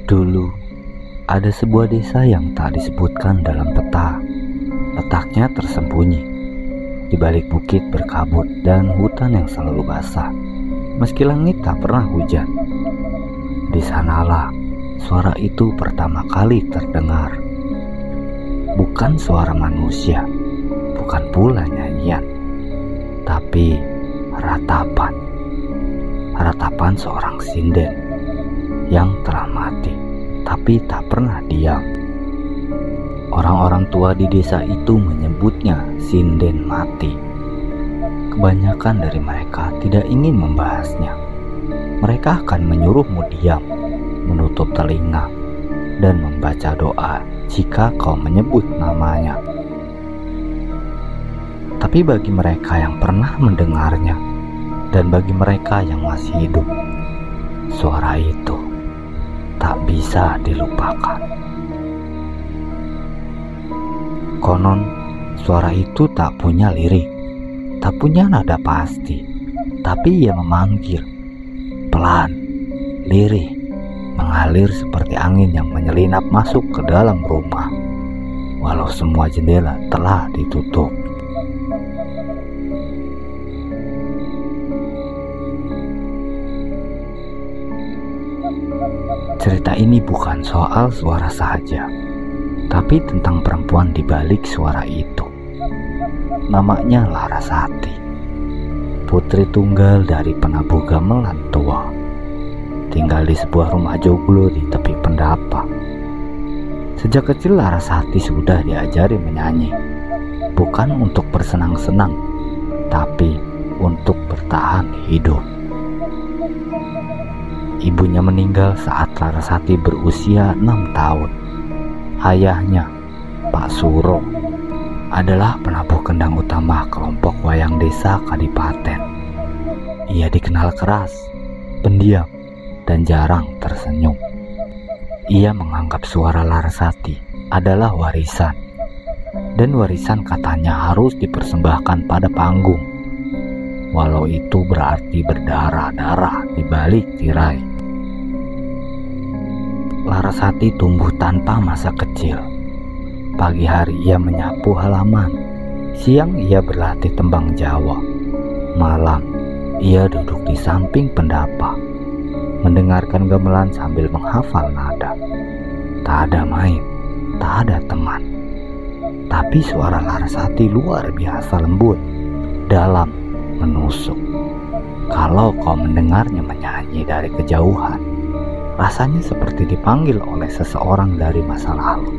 Dulu, ada sebuah desa yang tak disebutkan dalam peta. Letaknya tersembunyi di balik bukit berkabut dan hutan yang selalu basah, meski langit tak pernah hujan. Di sanalah suara itu pertama kali terdengar. Bukan suara manusia, bukan pula nyanyian, tapi ratapan. Ratapan seorang sinden yang telah mati, tapi tak pernah diam. Orang-orang tua di desa itu menyebutnya sinden mati. Kebanyakan dari mereka tidak ingin membahasnya. Mereka akan menyuruhmu diam, menutup telinga, dan membaca doa jika kau menyebut namanya. Tapi bagi mereka yang pernah mendengarnya, dan bagi mereka yang masih hidup, suara itu tak bisa dilupakan. Konon, suara itu tak punya lirik, tak punya nada pasti, tapi ia memanggil, pelan, lirih, mengalir seperti angin yang menyelinap masuk ke dalam rumah, walau semua jendela telah ditutup. Cerita ini bukan soal suara saja, tapi tentang perempuan di balik suara itu. Namanya Larasati, putri tunggal dari penabuh gamelan tua. Tinggal di sebuah rumah joglo di tepi pendapa. Sejak kecil Larasati sudah diajari menyanyi, bukan untuk bersenang-senang, tapi untuk bertahan hidup. Ibunya meninggal saat Larasati berusia 6 tahun. Ayahnya, Pak Suro, adalah penabuh kendang utama kelompok wayang desa Kadipaten. Ia dikenal keras, pendiam, dan jarang tersenyum. Ia menganggap suara Larasati adalah warisan, dan warisan katanya harus dipersembahkan pada panggung, walau itu berarti berdarah-darah di balik tirai. Larasati tumbuh tanpa masa kecil. Pagi hari ia menyapu halaman, siang ia berlatih tembang Jawa, malam ia duduk di samping pendapa, mendengarkan gamelan sambil menghafal nada. Tak ada main, tak ada teman, tapi suara Larasati luar biasa lembut, dalam, menusuk. Kalau kau mendengarnya menyanyi dari kejauhan, rasanya seperti dipanggil oleh seseorang dari masa lalu,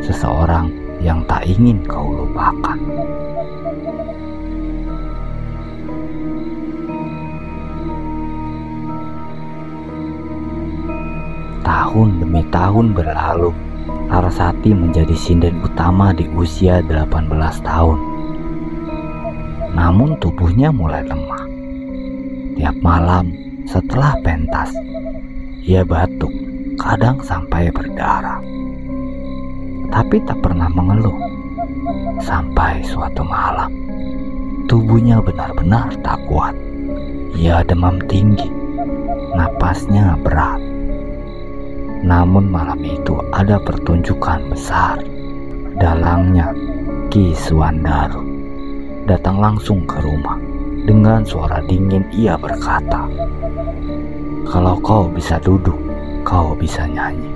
seseorang yang tak ingin kau lupakan. Tahun demi tahun berlalu, Larasati menjadi sinden utama di usia 18 tahun. Namun tubuhnya mulai lemah. Tiap malam setelah pentas, ia batuk, kadang sampai berdarah. Tapi tak pernah mengeluh. Sampai suatu malam, tubuhnya benar-benar tak kuat. Ia demam tinggi, napasnya berat. Namun malam itu ada pertunjukan besar. Dalangnya, Ki Suwandaru datang langsung ke rumah. Dengan suara dingin ia berkata, "Kalau kau bisa duduk, kau bisa nyanyi."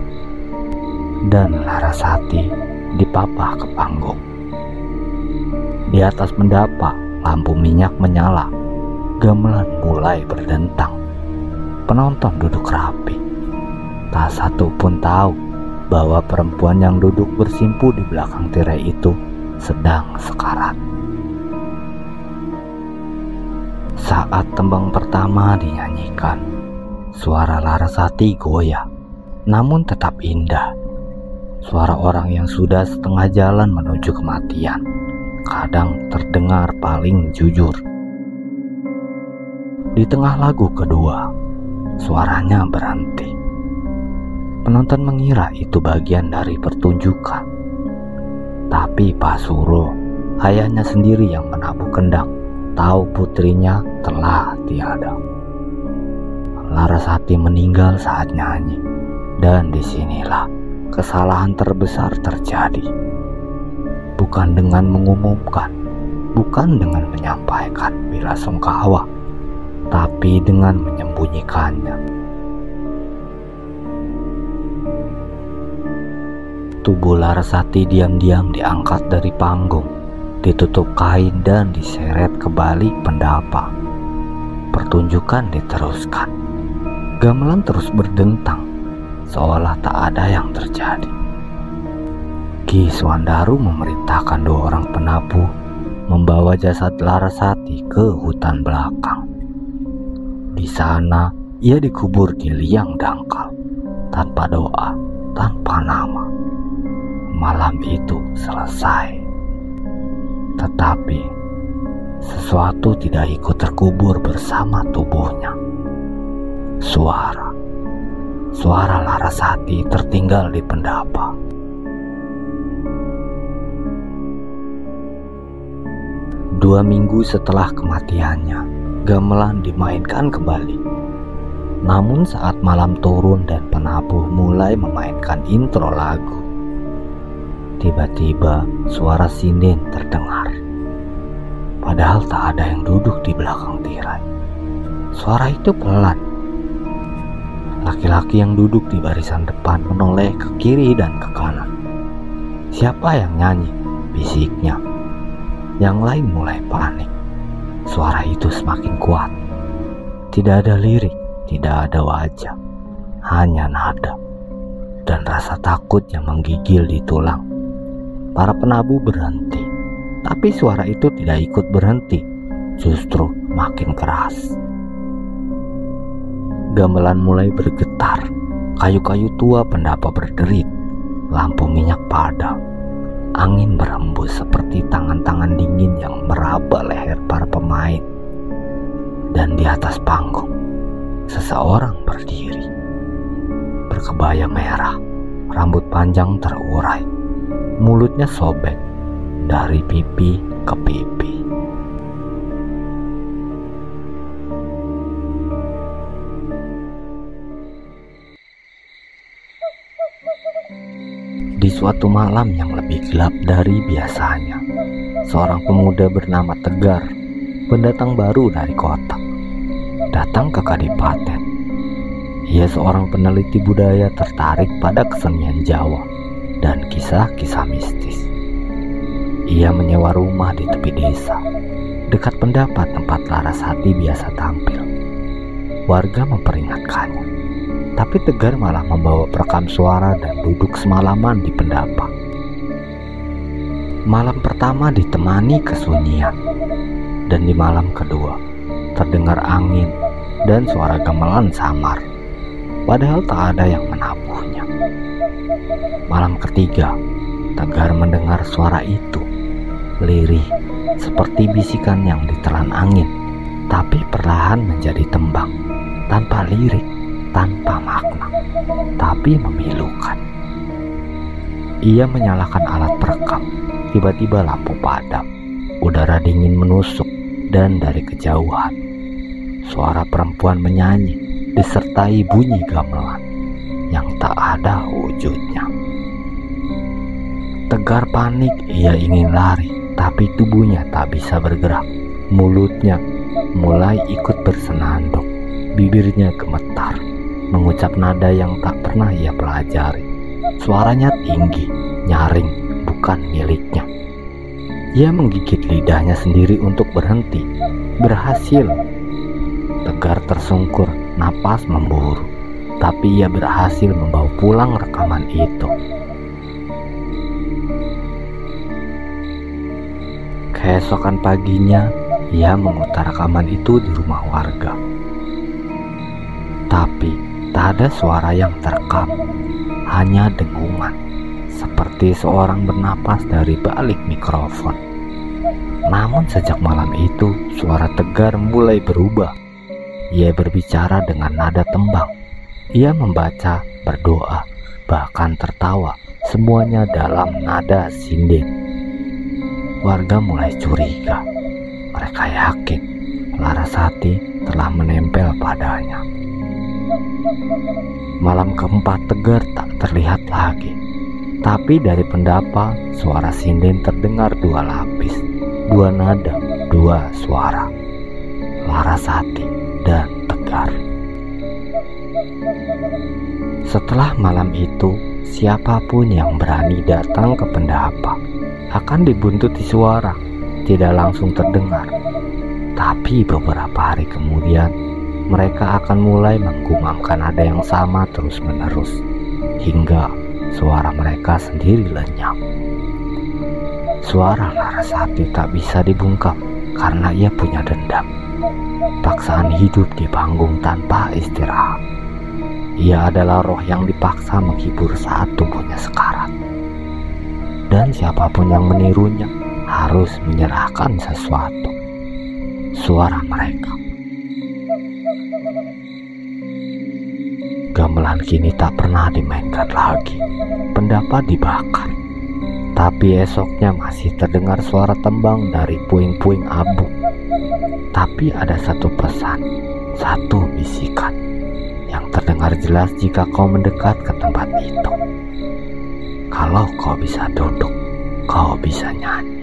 Dan Larasati dipapah ke panggung. Di atas pendapa, lampu minyak menyala. Gamelan mulai berdentang. Penonton duduk rapi. Tak satu pun tahu bahwa perempuan yang duduk bersimpu di belakang tirai itu sedang sekarat. Saat tembang pertama dinyanyikan, suara Larasati goyah, namun tetap indah. Suara orang yang sudah setengah jalan menuju kematian, kadang terdengar paling jujur. Di tengah lagu kedua, suaranya berhenti. Penonton mengira itu bagian dari pertunjukan. Tapi Pak Suro, ayahnya sendiri yang menabuh kendang, tahu putrinya telah tiada. Larasati meninggal saat nyanyi, dan disinilah kesalahan terbesar terjadi. Bukan dengan mengumumkan, bukan dengan menyampaikan bela sungkawa, tapi dengan menyembunyikannya. Tubuh Larasati diam-diam diangkat dari panggung, ditutup kain dan diseret ke balik pendapa. Pertunjukan diteruskan. Gamelan terus berdentang, seolah tak ada yang terjadi. Ki Swandaru memerintahkan 2 orang penabuh membawa jasad Larasati ke hutan belakang. Di sana ia dikubur di liang dangkal, tanpa doa, tanpa nama. Malam itu selesai. Tetapi sesuatu tidak ikut terkubur bersama tubuhnya. Suara Larasati tertinggal di pendapa. 2 minggu setelah kematiannya, gamelan dimainkan kembali. Namun saat malam turun dan penabuh mulai memainkan intro lagu, tiba-tiba suara sinden terdengar. Padahal tak ada yang duduk di belakang tirai. Suara itu pelan. Laki-laki yang duduk di barisan depan menoleh ke kiri dan ke kanan. "Siapa yang nyanyi?" bisiknya. Yang lain mulai panik. Suara itu semakin kuat. Tidak ada lirik, tidak ada wajah, hanya nada dan rasa takut yang menggigil di tulang. Para penabuh berhenti, tapi suara itu tidak ikut berhenti, justru makin keras. Gamelan mulai bergetar, kayu-kayu tua pendapa berderit, lampu minyak padam. Angin berhembus seperti tangan-tangan dingin yang meraba leher para pemain. Dan di atas panggung, seseorang berdiri, berkebaya merah, rambut panjang terurai, mulutnya sobek dari pipi ke pipi. Di suatu malam yang lebih gelap dari biasanya, seorang pemuda bernama Tegar, pendatang baru dari kota, datang ke Kadipaten. Ia seorang peneliti budaya tertarik pada kesenian Jawa dan kisah-kisah mistis. Ia menyewa rumah di tepi desa, dekat pendapat tempat Larasati biasa tampil. Warga memperingatkannya, tapi Tegar malah membawa perekam suara dan duduk semalaman di pendapa. Malam pertama ditemani kesunyian, dan di malam kedua terdengar angin dan suara gamelan samar, padahal tak ada yang menabuhnya. Malam ketiga, Tegar mendengar suara itu, lirih seperti bisikan yang ditelan angin, tapi perlahan menjadi tembang, tanpa lirik, tanpa makna, tapi memilukan. Ia menyalakan alat perekam. Tiba-tiba lampu padam, udara dingin menusuk, dan dari kejauhan suara perempuan menyanyi disertai bunyi gamelan yang tak ada wujudnya. Tegar panik, ia ingin lari, tapi tubuhnya tak bisa bergerak. Mulutnya mulai ikut bersenandung, bibirnya gemetar, mengucap nada yang tak pernah ia pelajari. Suaranya tinggi, nyaring, bukan miliknya. Ia menggigit lidahnya sendiri untuk berhenti. Berhasil. Tegar tersungkur, napas memburu, tapi ia berhasil membawa pulang rekaman itu. Keesokan paginya, ia memutar rekaman itu di rumah warga. Tapi tak ada suara yang terekam, hanya dengungan, seperti seorang bernapas dari balik mikrofon. Namun sejak malam itu, suara Tegar mulai berubah. Ia berbicara dengan nada tembang. Ia membaca, berdoa, bahkan tertawa, semuanya dalam nada sinden. Warga mulai curiga. Mereka yakin Larasati telah menempel padanya. Malam keempat Tegar tak terlihat lagi. Tapi dari pendapa, suara sinden terdengar dua lapis, dua nada, dua suara. Larasati dan Tegar. Setelah malam itu, siapapun yang berani datang ke pendapa akan dibuntuti suara, tidak langsung terdengar. Tapi beberapa hari kemudian, mereka akan mulai menggumamkan nada yang sama terus-menerus, hingga suara mereka sendiri lenyap. Suara Larasati tak bisa dibungkam karena ia punya dendam. Paksaan hidup di panggung tanpa istirahat. Ia adalah roh yang dipaksa menghibur saat tubuhnya sekarat. Dan siapapun yang menirunya harus menyerahkan sesuatu. Suara mereka. Gamelan kini tak pernah dimainkan lagi. Pendapa dibakar. Tapi esoknya masih terdengar suara tembang dari puing-puing abu. Tapi ada satu pesan, satu bisikan yang terdengar jelas jika kau mendekat ke tempat itu. Kalau kau bisa duduk, kau bisa nyanyi.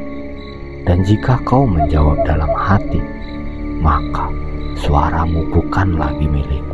Dan jika kau menjawab dalam hati, maka suaramu bukan lagi milik.